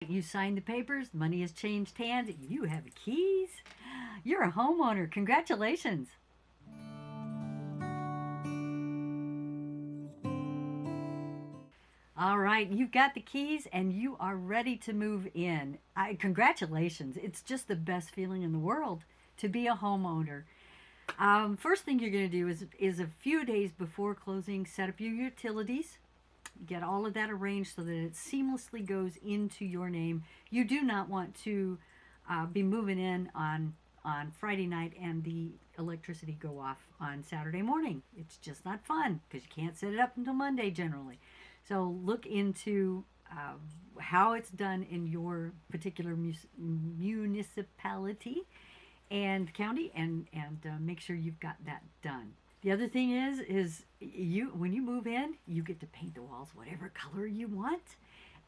You signed the papers, money has changed hands, you have the keys. You're a homeowner. Congratulations. All right, you've got the keys and you are ready to move in. Congratulations. It's just the best feeling in the world to be a homeowner. First thing you're going to do is a few days before closing, set up your utilities, get all of that arranged so that it seamlessly goes into your name. You do not want to be moving in on Friday night and the electricity go off on Saturday morning. It's just not fun because you can't set it up until Monday generally. So look into how it's done in your particular municipality and county, and make sure you've got that done. The other thing is you when you move in, you get to paint the walls whatever color you want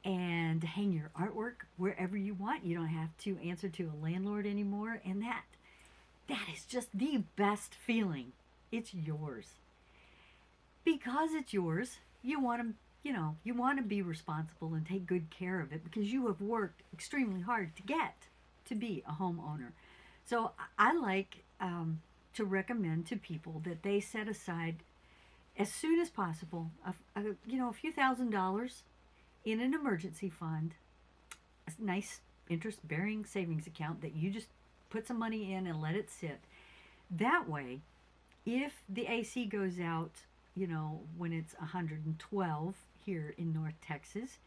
and hang your artwork wherever you want. You don't have to answer to a landlord anymore, and that is just the best feeling. It's yours. Because it's yours, you want to be responsible and take good care of it because you have worked extremely hard to get to be a homeowner. So I like to recommend to people that they set aside as soon as possible a few $1,000s in an emergency fund, a nice interest bearing savings account that you just put some money in and let it sit. That way, if the AC goes out, when it's 112 here in North Texas,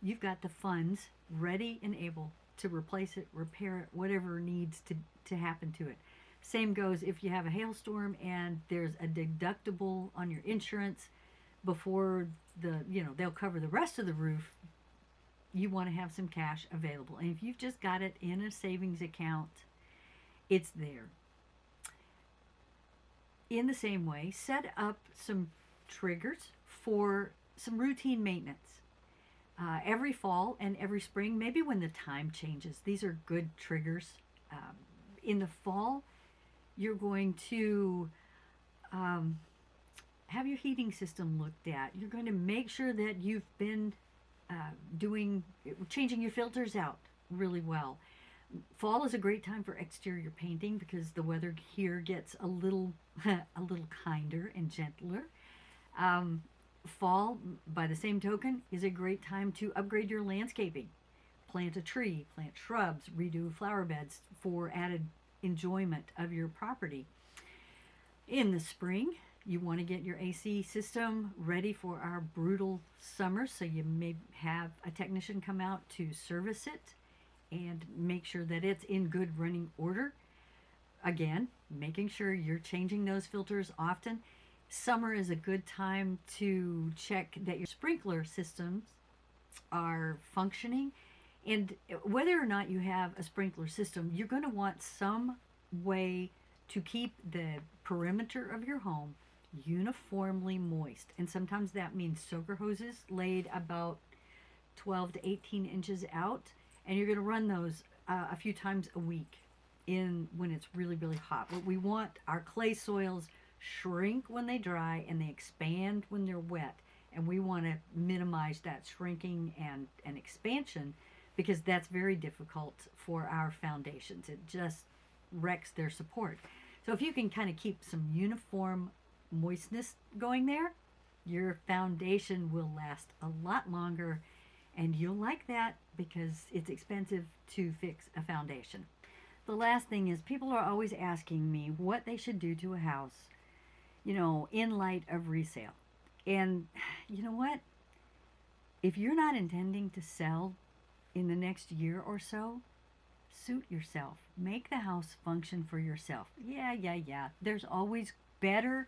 you've got the funds ready and able to replace it, repair it, whatever needs to happen to it. Same goes if you have a hailstorm and there's a deductible on your insurance before they'll cover the rest of the roof. You want to have some cash available. And if you've just got it in a savings account, it's there. In the same way, set up some triggers for some routine maintenance. Every fall and every spring, maybe when the time changes, these are good triggers. In the fall, you're going to have your heating system looked at. You're going to make sure that you've been changing your filters out really well. Fall is a great time for exterior painting because the weather here gets a little a little kinder and gentler. Fall, by the same token, is a great time to upgrade your landscaping. Plant a tree, plant shrubs, redo flower beds for added enjoyment of your property. In the spring, you want to get your AC system ready for our brutal summer, so you may have a technician come out to service it and make sure that it's in good running order. Again, making sure you're changing those filters often. Summer is a good time to check that your sprinkler systems are functioning. And whether or not you have a sprinkler system, you're going to want some way to keep the perimeter of your home uniformly moist. And sometimes that means soaker hoses laid about 12 to 18 inches out. And you're going to run those a few times a week when it's really, really hot. But we want our clay soils shrink when they dry and they expand when they're wet. And we want to minimize that shrinking and expansion because that's very difficult for our foundations. It just wrecks their support. So if you can kind of keep some uniform moistness going there, your foundation will last a lot longer, and you'll like that because it's expensive to fix a foundation. The last thing is people are always asking me what they should do to a house, in light of resale. And you know what? If you're not intending to sell in the next year or so, suit yourself. Make the house function for yourself. Yeah. There's always better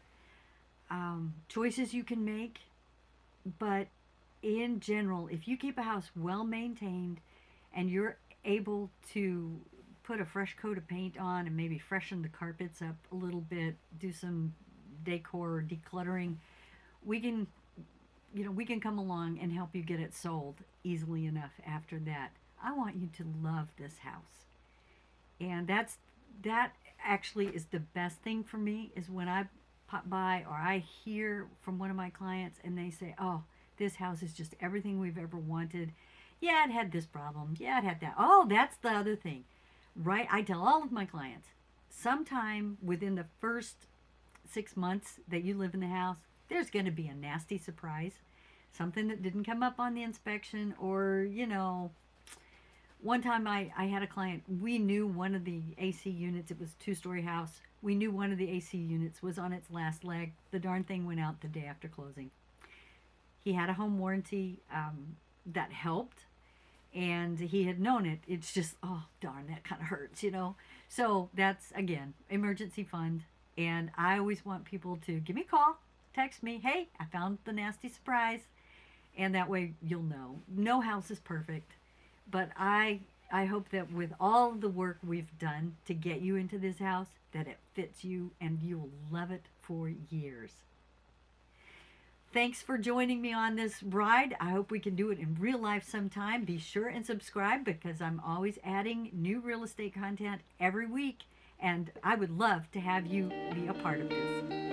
choices you can make. But in general, if you keep a house well maintained and you're able to put a fresh coat of paint on and maybe freshen the carpets up a little bit, do some decor or decluttering, we can come along and help you get it sold easily enough after that. I want you to love this house. And that actually is the best thing for me, is when I pop by or I hear from one of my clients and they say, "Oh, this house is just everything we've ever wanted." Yeah, it had this problem. Yeah, it had that. Oh, that's the other thing. Right? I tell all of my clients, sometime within the first 6 months that you live in the house, there's going to be a nasty surprise. Something that didn't come up on the inspection, or, one time I had a client, we knew one of the AC units, it was a two-story house, we knew one of the AC units was on its last leg. The darn thing went out the day after closing. He had a home warranty that helped, and he had known it. It's just, oh, darn, that kind of hurts. So that's, again, emergency fund. And I always want people to give me a call, text me, hey, I found the nasty surprise. And that way you'll know. No house is perfect. But I hope that with all the work we've done to get you into this house, that it fits you and you will love it for years. Thanks for joining me on this ride. I hope we can do it in real life sometime. Be sure and subscribe, because I'm always adding new real estate content every week, and I would love to have you be a part of this.